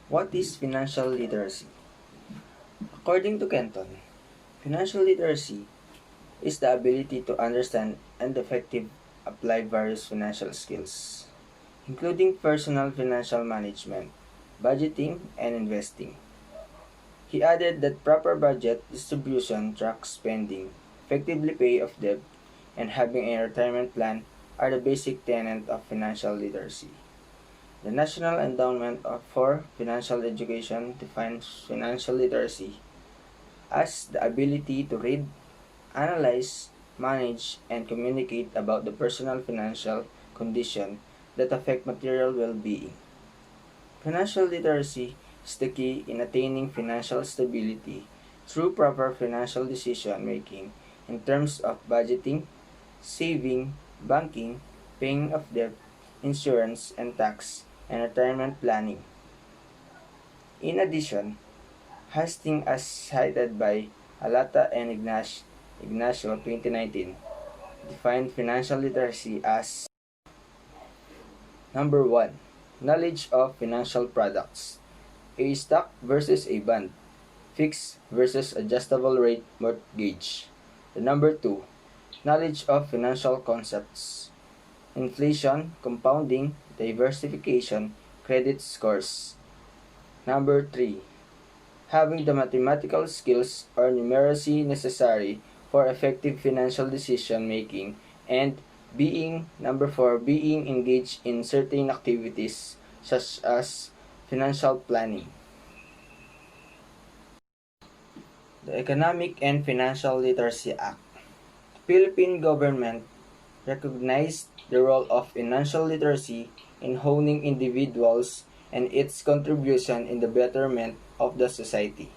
What is financial literacy? According to Kenton, financial literacy is the ability to understand and effectively apply various financial skills, including personal financial management, budgeting, and investing. He added that proper budget distribution, track spending, effectively pay off debt, and having a retirement plan are the basic tenets of financial literacy. The National Endowment for Financial Education defines financial literacy as the ability to read, analyze, manage, and communicate about the personal financial condition that affect material well-being. Financial literacy is the key in attaining financial stability through proper financial decision making in terms of budgeting, saving, banking, paying of debt, insurance and tax, and retirement planning. In addition, Hastings, as cited by Alata and Ignacio 2019, defined financial literacy as number 1. Knowledge of financial products. A stock versus a bond. Fixed versus adjustable rate mortgage. The number 2. Knowledge of financial concepts. Inflation, compounding, diversification, credit scores. Number 3. Having the mathematical skills or numeracy necessary for effective financial decision making, and number 4, being engaged in certain activities such as financial planning. The Economic and Financial Literacy Act. The Philippine government recognized the role of financial literacy in honing individuals and its contribution in the betterment of the society.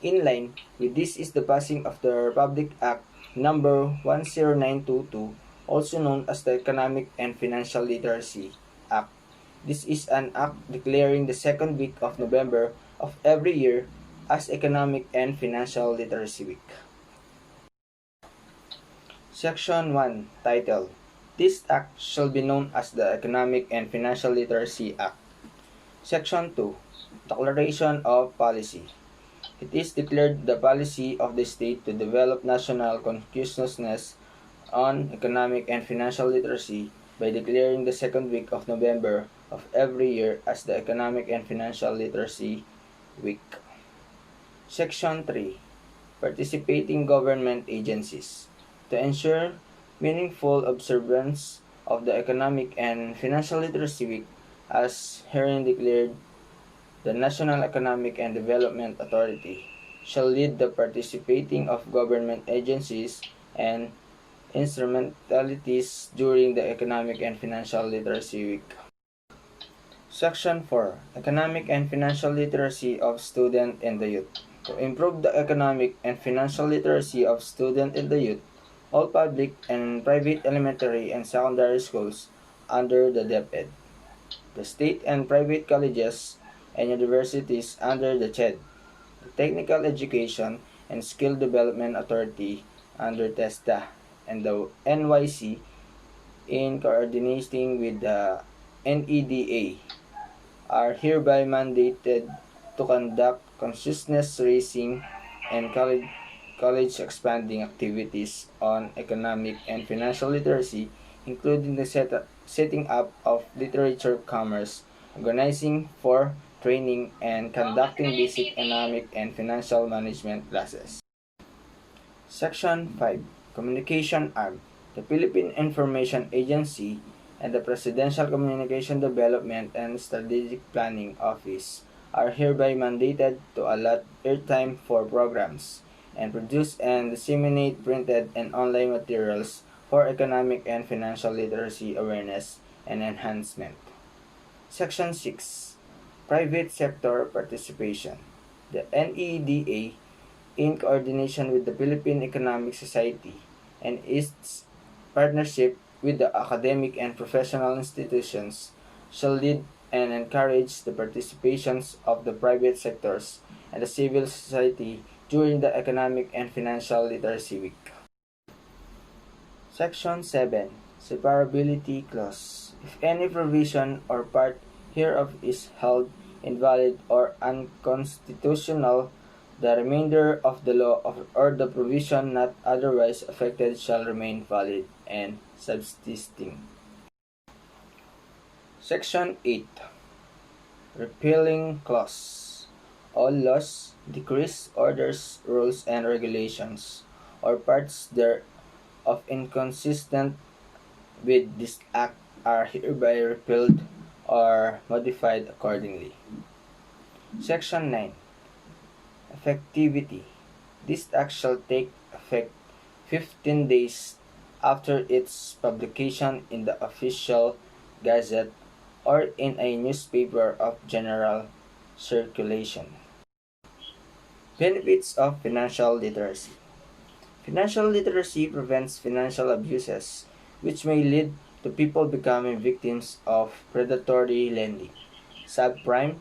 In line with this is the passing of the Republic Act number 10922, also known as the Economic and Financial Literacy Act. This is an act declaring the second week of November of every year as Economic and Financial Literacy Week. Section 1, title: This Act shall be known as the Economic and Financial Literacy Act. Section 2, Declaration of Policy. It is declared the policy of the state to develop national consciousness on economic and financial literacy by declaring the second week of November of every year as the Economic and Financial Literacy Week. Section 3, Participating Government Agencies. To ensure meaningful observance of the Economic and Financial Literacy Week as herein declared, the National Economic and Development Authority shall lead the participating of government agencies and instrumentalities during the Economic and Financial Literacy Week. Section 4, Economic and Financial Literacy of Student and the Youth. To improve the economic and financial literacy of student and the youth, all public and private elementary and secondary schools under the DepEd, the state and private colleges and universities under the CHED, the Technical Education and Skill Development Authority under TESDA, and the NYC in coordinating with the NEDA are hereby mandated to conduct consciousness raising and college expanding activities on economic and financial literacy, including the setting up of literature commerce, organizing for training, and conducting basic economic and financial management classes. Section 5, Communication Arm. The Philippine Information Agency and the Presidential Communication Development and Strategic Planning Office are hereby mandated to allot airtime for programs and produce and disseminate printed and online materials for economic and financial literacy awareness and enhancement. Section 6, Private Sector Participation. The NEDA, in coordination with the Philippine Economic Society and its partnership with the academic and professional institutions, shall lead and encourage the participations of the private sectors and the civil society during the Economic and Financial Literacy Week. Section 7, Separability Clause. If any provision or part hereof is held invalid, or unconstitutional, the remainder of the law or the provision not otherwise affected shall remain valid and subsisting. Section 8. Repealing Clause. All laws, decrees, orders, rules, and regulations, or parts thereof inconsistent with this act are hereby repealed or modified accordingly. Section 9. Effectivity. This act shall take effect 15 days after its publication in the official gazette or in a newspaper of general circulation. Benefits of financial literacy. Financial literacy prevents financial abuses, which may lead to people becoming victims of predatory lending, subprime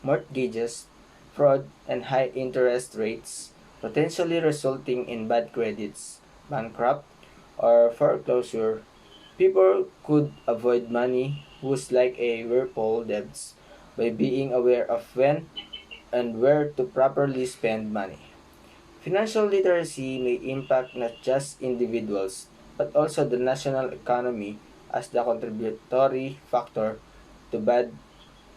mortgages, fraud, and high interest rates, potentially resulting in bad credits, bankrupt, or foreclosure. People could avoid money who's like a whirlpool debts by being aware of when and where to properly spend money. Financial literacy may impact not just individuals, but also the national economy as the contributory factor to bad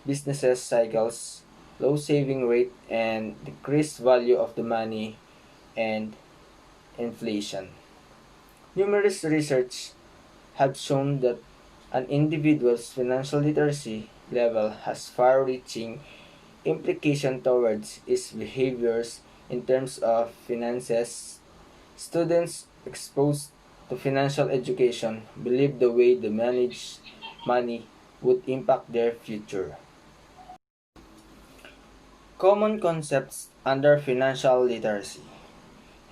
businesses cycles, low saving rate, and decreased value of the money and inflation. Numerous research have shown that an individual's financial literacy level has far-reaching implication towards his behaviors in terms of finances. Students exposed to financial education believe the way they manage money would impact their future. Common concepts under financial literacy.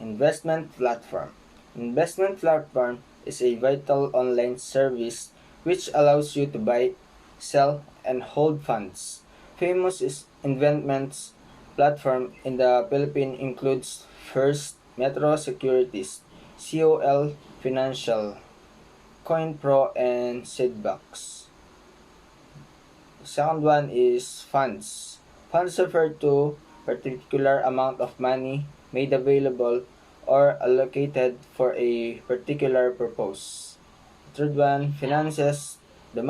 Investment platform. Investment platform is a vital online service which allows you to buy, sell, and hold funds. Famous investments platform in the Philippines includes First Metro Securities, COL Financial, CoinPro, and Seedbox. Second one is funds. Funds refer to particular amount of money made available or allocated for a particular purpose. Third one, finances, the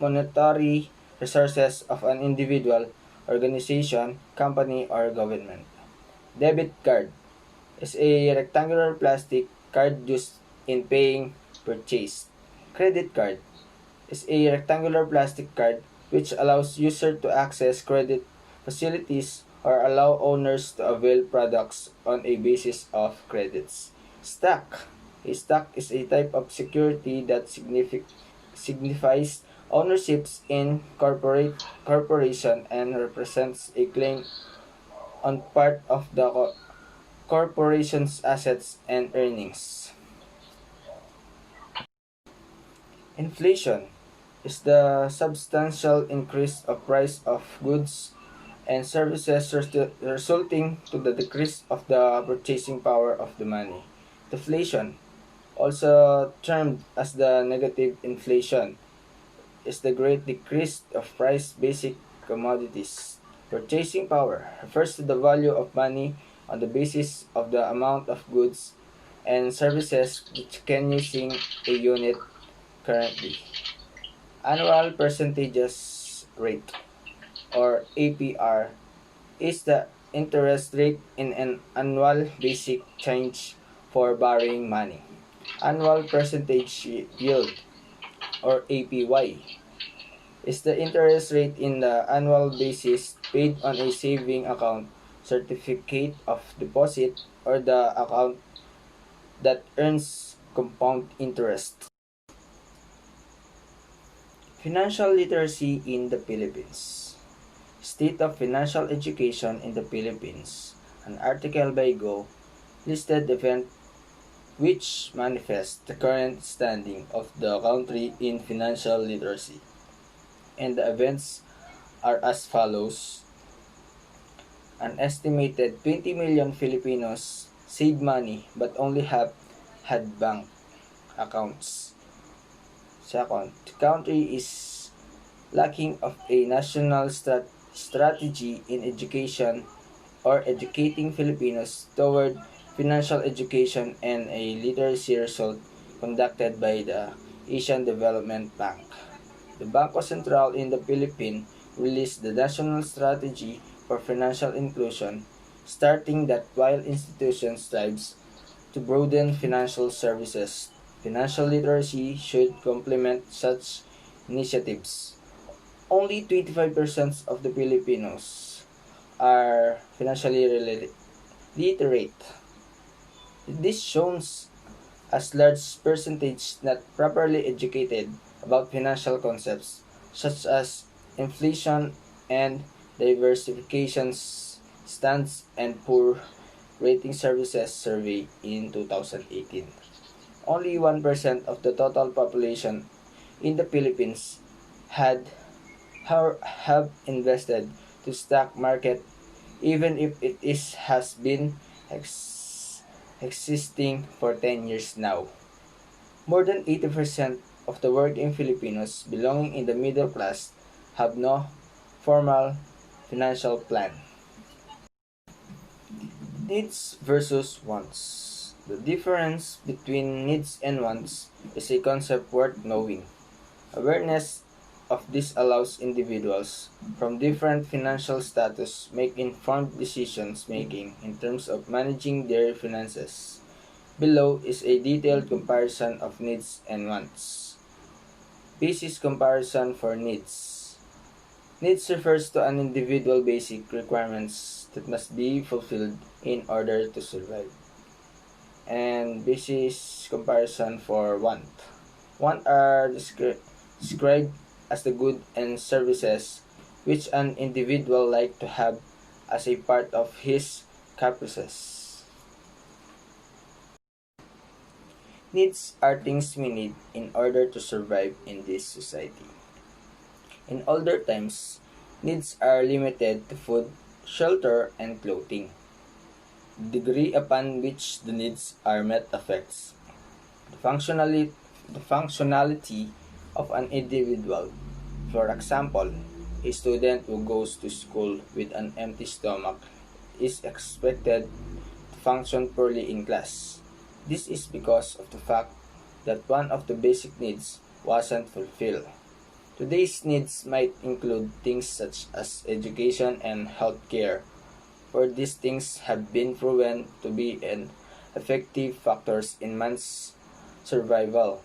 monetary resources of an individual, organization, company, or government. Debit card is a rectangular plastic card used in paying purchase. Credit card is a rectangular plastic card which allows user to access credit facilities or allow owners to avail products on a basis of credits. Stock. A stock is a type of security that signifies ownerships in corporation and represents a claim on part of the corporation's assets and earnings. Inflation is the substantial increase of price of goods and services resulting to the decrease of the purchasing power of the money. Deflation, also termed as the negative inflation, is the great decrease of price basic commodities. Purchasing power refers to the value of money on the basis of the amount of goods and services which can using a unit currently. Annual percentages rate, or APR, is the interest rate in an annual basic change for borrowing money. Annual percentage yield, or APY, is the interest rate in the annual basis paid on a saving account, certificate of deposit, or the account that earns compound interest. Financial literacy in the Philippines. State of Financial Education in the Philippines. An article by Go listed event which manifests the current standing of the country in financial literacy. And the events are as follows. An estimated 20 million Filipinos saved money but only half had bank accounts. Second, the country is lacking of a national strategy in education or educating Filipinos toward financial education and a literacy result conducted by the Asian Development Bank. The Bangko Sentral in the Philippines released the National Strategy for Financial Inclusion, starting that while institutions strives to broaden financial services, financial literacy should complement such initiatives. Only 25% of the Filipinos are financially literate. This shows as large percentage not properly educated about financial concepts such as inflation and diversification stands and poor rating services survey in 2018. Only 1% of the total population in the Philippines had have invested to stock market even if has been existing for 10 years now. More than 80% of the working Filipinos belonging in the middle class have no formal financial plan. Needs versus wants. The difference between needs and wants is a concept worth knowing. Awareness of this allows individuals from different financial status make informed decisions making in terms of managing their finances. Below is a detailed comparison of needs and wants. Basis comparison for needs. Needs refers to an individual basic requirements that must be fulfilled in order to survive. And basis comparison for want. Want are described as the goods and services which an individual like to have as a part of his caprices. Needs are things we need in order to survive in this society. In older times, needs are limited to food, shelter, and clothing. The degree upon which the needs are met affects the functionality of an individual. For example, a student who goes to school with an empty stomach is expected to function poorly in class. This is because of the fact that one of the basic needs wasn't fulfilled. Today's needs might include things such as education and healthcare, for these things have been proven to be an effective factors in man's survival.